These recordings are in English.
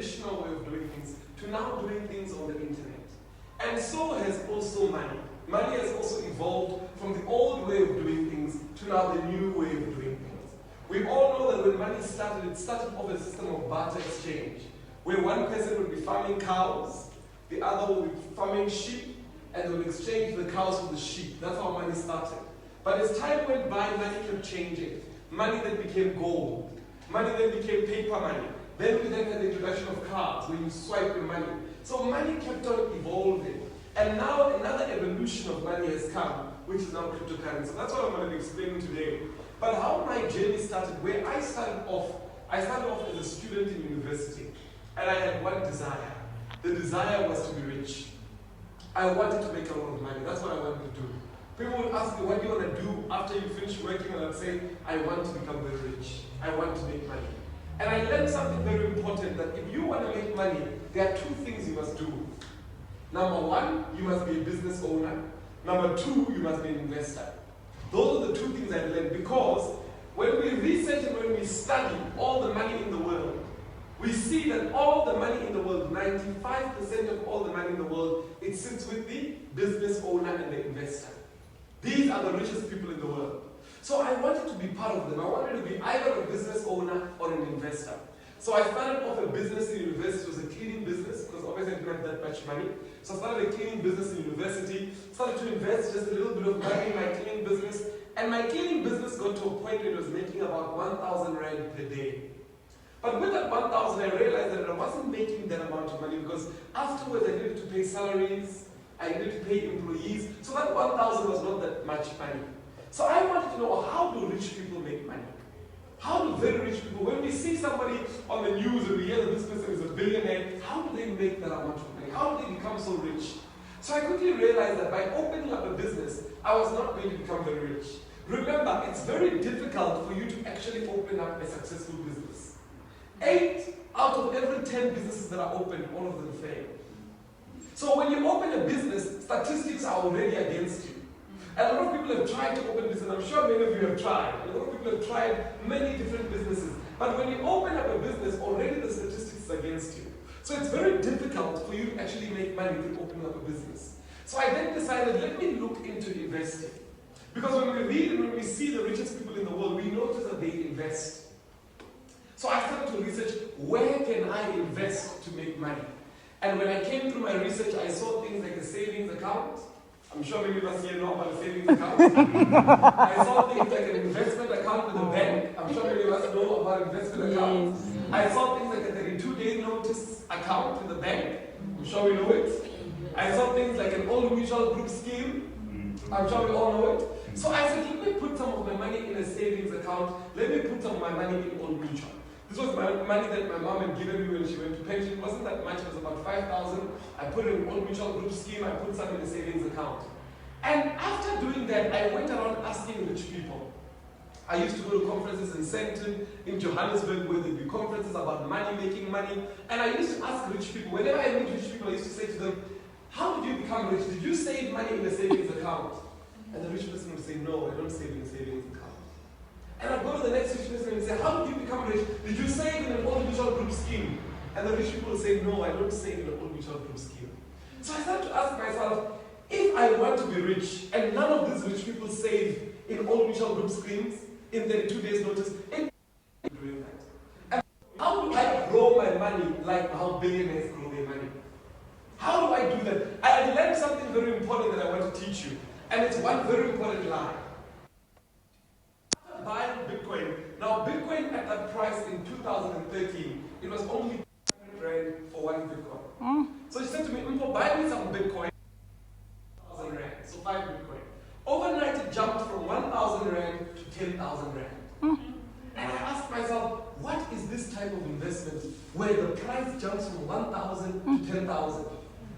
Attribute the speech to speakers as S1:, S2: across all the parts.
S1: traditional way of doing things to now doing things on the internet. And so has also money. Money has also evolved from the old way of doing things to now the new way of doing things. We all know that when money started, it started off as a system of barter exchange, where one person would be farming cows, the other would be farming sheep, and they would exchange the cows for the sheep. That's how money started. But as time went by, money kept changing. Money then became gold. Money then became paper money. Then we then had the introduction of cards, where you swipe your money. So money kept on evolving. And now another evolution of money has come, which is now cryptocurrency. That's what I'm going to be explaining today. But how my journey started, where I started off as a student in university. And I had one desire. The desire was to be rich. I wanted to make a lot of money. That's what I wanted to do. People would ask me, what do you want to do after you finish working? And I'd say, I want to become very rich. I want to make money. And I learned something very important, that if you want to make money, there are two things you must do. Number one, you must be a business owner. Number two, you must be an investor. Those are the two things I learned, because when we research and when we study all the money in the world, we see that all the money in the world, 95% of all the money in the world, it sits with the business owner and the investor. These are the richest people in the world. So I wanted to be part of them. I wanted to be either a business owner or an investor. So I started off a business in university. It was a cleaning business, because obviously I didn't have that much money. So I started a cleaning business in university, started to invest just a little bit of money in my cleaning business. And my cleaning business got to a point where it was making about 1,000 rand per day. But with that 1,000, I realized that I wasn't making that amount of money, because afterwards I needed to pay salaries, I needed to pay employees. So that 1,000 was not that much money. So I wanted to know, how do rich people make money? How do very rich people, when we see somebody on the news and we hear that this person is a billionaire, how do they make that amount of money? How do they become so rich? So I quickly realized that by opening up a business, I was not going to become very rich. Remember, it's very difficult for you to actually open up a successful business. 8 out of every 10 businesses that are opened, all of them fail. So when you open a business, statistics are already against you. And a lot of people have tried to open business, and I'm sure many of you have tried. A lot of people have tried many different businesses. But when you open up a business, already the statistics are against you. So it's very difficult for you to actually make money to open up a business. So I then decided, let me look into investing. Because when we read and when we see the richest people in the world, we notice that they invest. So I started to research, where can I invest to make money? And when I came through my research, I saw things like a savings account. I'm sure many of us here know about a savings account. I saw things like an investment account with a bank. I'm sure many of us know about investment accounts. I saw things like a 32-day notice account with the bank. I'm sure we know it. I saw things like an old mutual group scheme. I'm sure we all know it. So I said, let me put some of my money in a savings account. Let me put some of my money in old mutual. This was my money that my mom had given me when she went to pension. It wasn't that much, it was about 5,000. I put it in an old mutual group scheme, I put some in a savings account. And after doing that, I went around asking rich people. I used to go to conferences in Sandton, in Johannesburg, where there'd be conferences about money, making money. And I used to ask rich people, whenever I meet rich people, I used to say to them, how did you become rich? Did you save money in a savings account? And the rich person would say, no, I don't save in a savings account. And I'd go to the next rich person and say, how did you become rich? Did you save in an old mutual group scheme? And the rich people would say, no, I don't save in an old mutual group scheme. So I started to ask myself, if I want to be rich, and none of these rich people save in old mutual group schemes, in 32 days notice, and doing that. And how do I grow my money like how billionaires grow their money? How do I do that? I learned something very important that I want to teach you. And it's one very important lie. Buying Bitcoin. Now, Bitcoin at that price in 2013, it was only 100 rand for one Bitcoin. So she said to me, Mpo, buy me some Bitcoin, 1,000 rand, so 5 Bitcoin. Overnight, it jumped from 1,000 rand to 10,000 rand. And I asked myself, what is this type of investment where the price jumps from 1,000 to 10,000?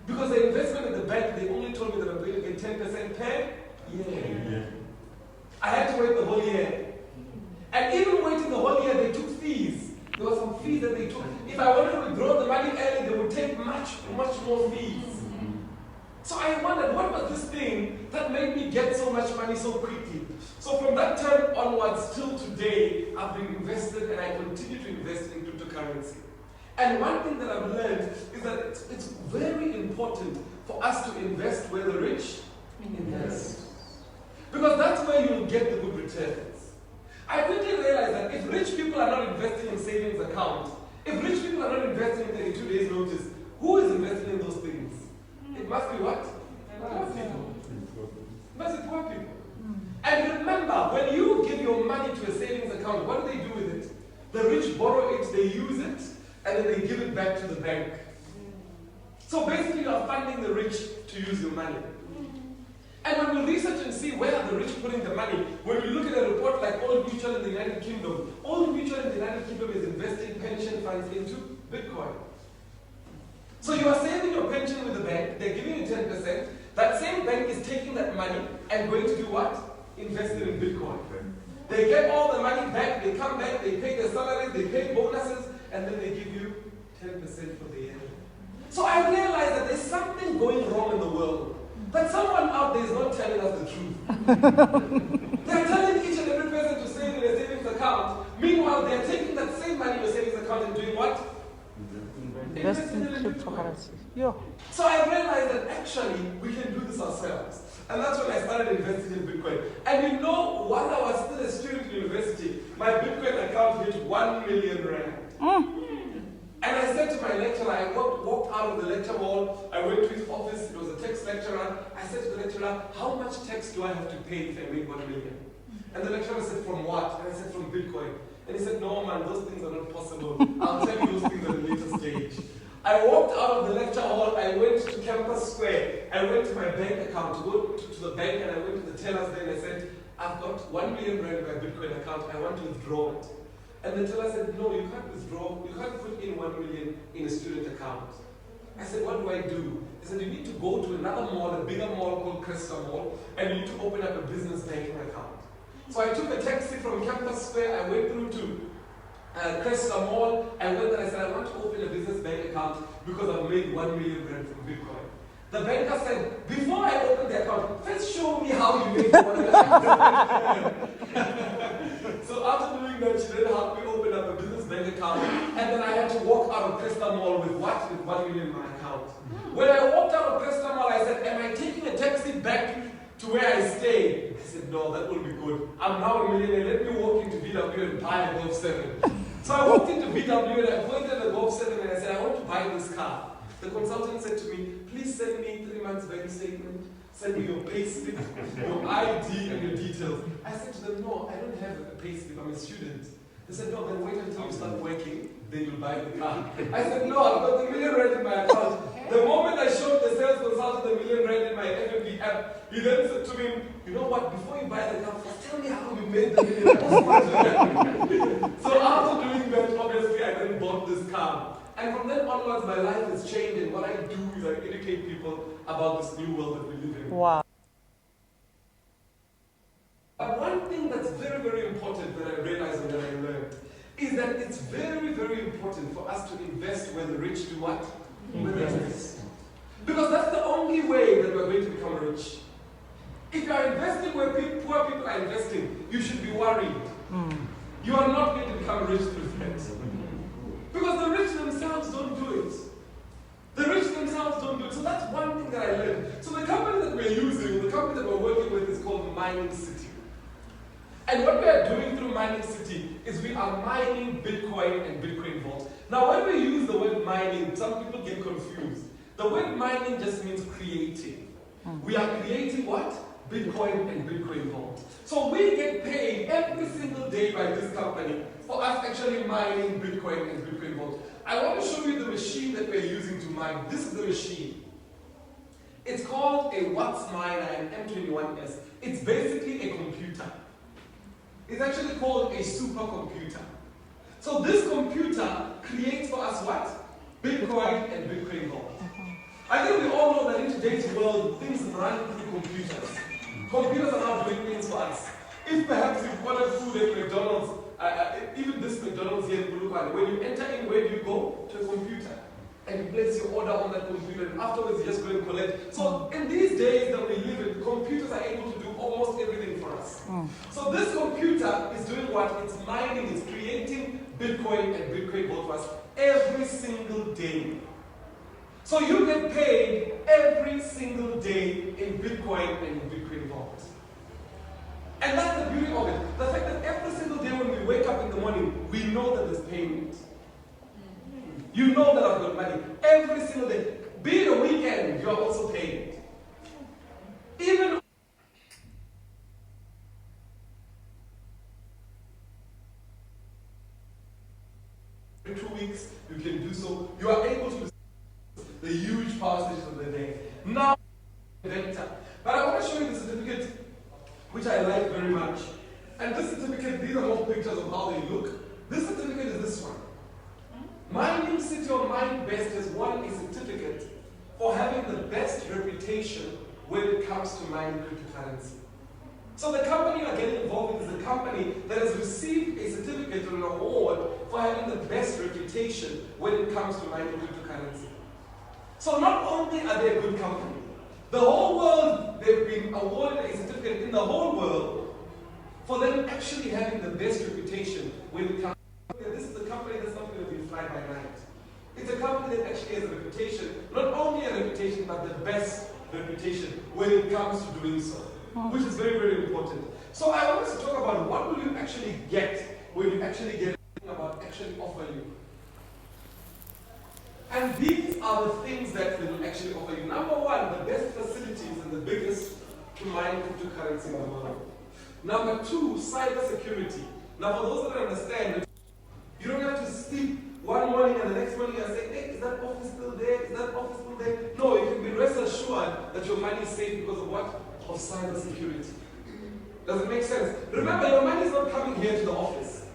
S1: Because the investment at the bank, they only told me that I'm going to get 10% per year. I had to wait the whole year. And even waiting the whole year, they took fees. There were some fees that they took. If I wanted to withdraw the money early, they would take much more fees. So I wondered, what was this thing that made me get so much money so quickly? So from that time onwards till today, I've been invested and I continue to invest in cryptocurrency. And one thing that I've learned is that it's very important for us to invest where the rich invest. Because that's where you'll get the good returns. I quickly realized that if rich people are not investing in savings accounts, if rich people are not investing in 32 days notice, who is investing in those things? It must be what? Poor people. It must be poor people. And remember, when you give your money to a savings account, what do they do with it? The rich borrow it, they use it, and then they give it back to the bank. So basically, you are funding the rich to use your money. And when we research and see where are the rich putting the money, when we look at a report like Old Mutual in the United Kingdom, Old Mutual in the United Kingdom is investing pension funds into Bitcoin. So you are saving your pension with the bank, they're giving you 10%, that same bank is taking that money and going to do what? Invest it in Bitcoin. They get all the money back, they come back, they pay their salaries, they pay bonuses, and then they give you 10% for the year. So I realized that there's something going wrong in the world. That someone out there is not telling us the truth. They're telling each and every person to save in a savings account. Meanwhile, they're taking that same money in your savings account and doing what? Investing in cryptocurrency. Yeah. So I realized that actually we can do this ourselves. And that's when I started investing in Bitcoin. And you know, while I was still a student at university, my Bitcoin account hit 1 million rand. And I said to my lecturer, I walked out of the lecture hall, I went to his office, it was a tax lecturer. I said to the lecturer, how much tax do I have to pay if I make 1 million? And the lecturer said, from what? And I said, from Bitcoin. And he said, no man, those things are not possible. I'll tell you those things at a later stage. I walked out of the lecture hall, I went to Campus Square, I went to my bank account, to go to the bank, and I went to the tellers there and I said, I've got 1 million rand in my Bitcoin account, I want to withdraw it. And the teller said, no, you can't withdraw, you can't put in 1 million in a student account. I said, what do I do? He said, you need to go to another mall, a bigger mall called Cresta Mall, and you need to open up a business banking account. So I took a taxi from Campus Square, I went through to Cresta Mall, I went there, I said, I want to open a business bank account because I've made 1 million rand from Bitcoin. The banker said, before I open the account, first show me how you made 1 million. So after doing that, she then helped me open up a business bank account, and then I had to walk out of Cresta Mall with what? With 1 million in my account. When I walked out of Cresta Mall, I said, am I taking a taxi back to where I stay? I said, no, that will be good. I'm now a millionaire. Let me walk into VW and buy a Golf 7. So I walked into VW and I pointed at the Golf 7 and I said, I want to buy this car. The consultant said to me, please send me 3 months bank statement, send me your pay slip, your ID and your details. I said to them, no, I don't have a pay slip, I'm a student. They said, no, then wait until you start working, then you'll buy the car. I said, no, I've got the million rand in my account. The moment I showed the sales consultant the million rand in my FMB app, he then said to me, you know what, before you buy the car, first tell me how you made the million rand. So after doing that, obviously, I then bought this car. And from then onwards, my life has changed, and what I do is I educate people about this new world that we live in.
S2: Wow.
S1: But one thing that's very, very important that I realized and that I learned is that it's very, very important for us to invest where the rich do what? Where they invest. Because that's the only way that we're going to become rich. If you are investing where poor people are investing, you should be worried. You are not going to become rich through friends. Because the rich themselves don't do it. The rich themselves don't do it. So that's one thing that I learned. So the company that we're using, the company that we're working with is called Mining City. And what we are doing through Mining City is we are mining Bitcoin and Bitcoin Vault. Now when we use the word mining, some people get confused. The word mining just means creating. We are creating what? Bitcoin and Bitcoin Vault. So we get paid every single day by this company for us actually mining Bitcoin and Bitcoin Vault. I want to show you the machine that we're using to mine. This is the machine. It's called a Watts Miner, an M21S. It's basically a computer. It's actually called a supercomputer. So this computer creates for us what? Bitcoin and Bitcoin Vault. I think we all know that in today's world, things run through computers. Computers are now doing things for us. If perhaps you've ordered food at McDonald's, even this McDonald's here in Bulukwane, when you enter in, where do you go? To a computer. And you place your order on that computer, and afterwards you just go and collect. So in these days that we live in, computers are able to do almost everything for us. So this computer is doing what? It's mining, it's creating Bitcoin and Bitcoin Vault Trust every single day. So you get paid every single day in Bitcoin and in Bitcoin Vault. And that's the beauty of it. The fact that every single day when we wake up in the morning, we know that there's payment. You know that I've got money every single day. Be it a weekend, you're also paid. Even in 2 weeks, you can do so. You are able to the huge percentage of the day. Now, but I want to show you the certificate, which I like very much. And this certificate, these are all pictures of how they look. This certificate is this one. Mining City or Mine Best has won a certificate for having the best reputation when it comes to mining cryptocurrency. So the company you're getting involved with is a company that has received a certificate or an award for having the best reputation when it comes to mining cryptocurrency. So not only are they a good company, the whole world, they've been awarded a certificate in the whole world for them actually having the best reputation when it comes to this is a company that's not going to be fly by night. It's a company that actually has a reputation, not only a reputation, but the best reputation when it comes to doing so, which is very, very important. So I want us to talk about what will you actually get when you actually get about actually offer you. And these are the things that they will actually offer you. Number one, the best facilities and the biggest to mine cryptocurrency in the world. Number two, cyber security. Now for those that don't understand, you don't have to sleep one morning and the next morning and say, hey, is that office still there? Is that office still there? No, you can be rest assured that your money is safe because of what? Of cyber security. Does it make sense? Remember, your money is not coming here to the office.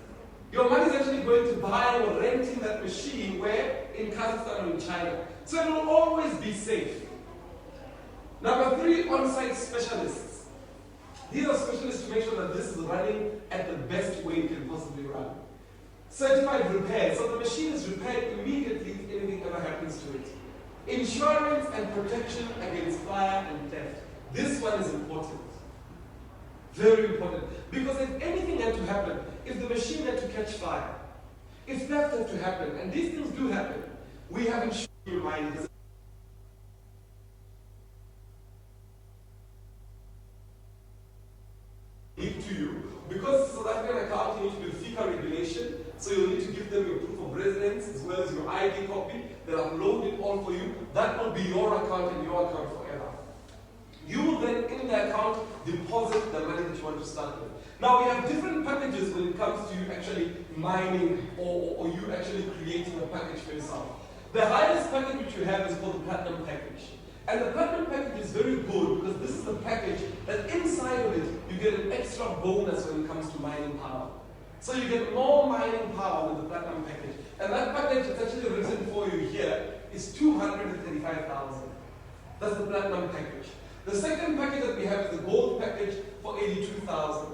S1: Your money is actually going to buy or renting that machine where? In Kazakhstan or in China. So it will always be safe. Number three, on-site specialists. These are specialists to make sure that this is running at the best way it can possibly run. Certified repair. So the machine is repaired immediately if anything ever happens to it. Insurance and protection against fire and theft. This one is important. Very important. Because if anything had to happen, if the machine had to catch fire, if theft had to happen, and these things do happen, we have insurance in mind. To you, because South African account, you need to do FICA regulation, so you'll need to give them your proof of residence as well as your ID copy. They'll upload it all for you. That will be your account and your account forever. You will then, in the account, deposit the money that you want to start with. Now, we have different packages when it comes to you actually mining or you actually creating a package for yourself. The highest package which you have is called the Platinum package. And the Platinum package is very good because this is a package that inside of it, you get an extra bonus when it comes to mining power. So you get more mining power with the Platinum package. And that package that's actually written for you here is 235,000. That's the Platinum package. The second package that we have is the Gold package for 82,000.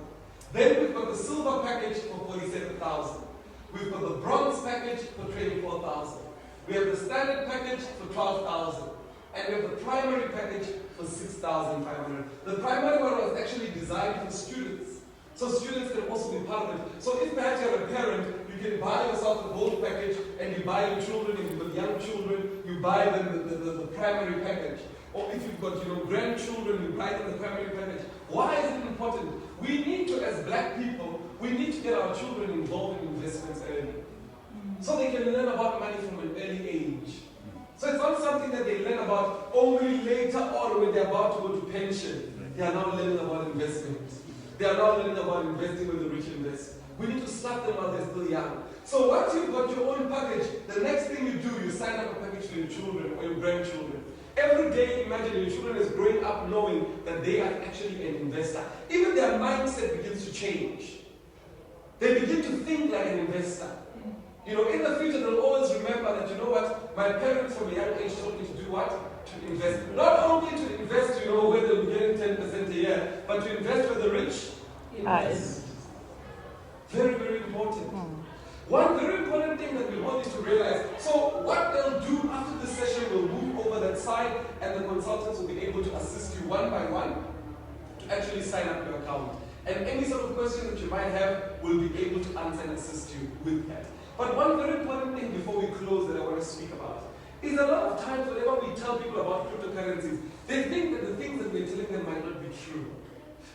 S1: Then we've got the Silver package for 47,000. We've got the Bronze package for 24,000. We have the Standard package for 12,000. And we have the Primary package for 6,500. The primary one was actually designed for students. So students can also be part of it. So if perhaps you're a parent, you can buy yourself the Gold package and you buy your children, if you've got young children, you buy them the Primary package. Or if you've got grandchildren, you buy them the Primary package. Why is it important? We need to, as black people, we need to get our children involved in investments early. So they can learn about money from an early age. So it's not something that they learn about only later on when they're about to go to pension. They are now learning about investment. They are now learning about investing when the rich invest. We need to start them while they're still young. So once you've got your own package, the next thing you do, you sign up a package for your children or your grandchildren. Every day, imagine your children is growing up knowing that they are actually an investor. Even their mindset begins to change. They begin to think like an investor. In the future, they'll always remember that, my parents from a young age told me to do what? To invest. Not only to invest, where they'll be getting 10% a year, but to invest where the rich invest. Very, very important. One very important thing that we all need to realize, so what they'll do after this session, we'll move over that side, and the consultants will be able to assist you one by one to actually sign up your account. And any sort of question that you might have, we'll be able to answer and assist you with that. But one very important thing before we close that I want to speak about is a lot of times whenever we tell people about cryptocurrencies, they think that the things that we're telling them might not be true.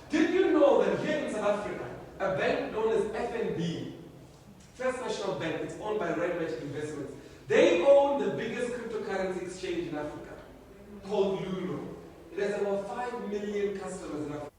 S1: Did you know that here in South Africa, a bank known as FNB, First National Bank, it's owned by Red Magic Investments, they own the biggest cryptocurrency exchange in Africa, called Luno. It has about 5 million customers in Africa.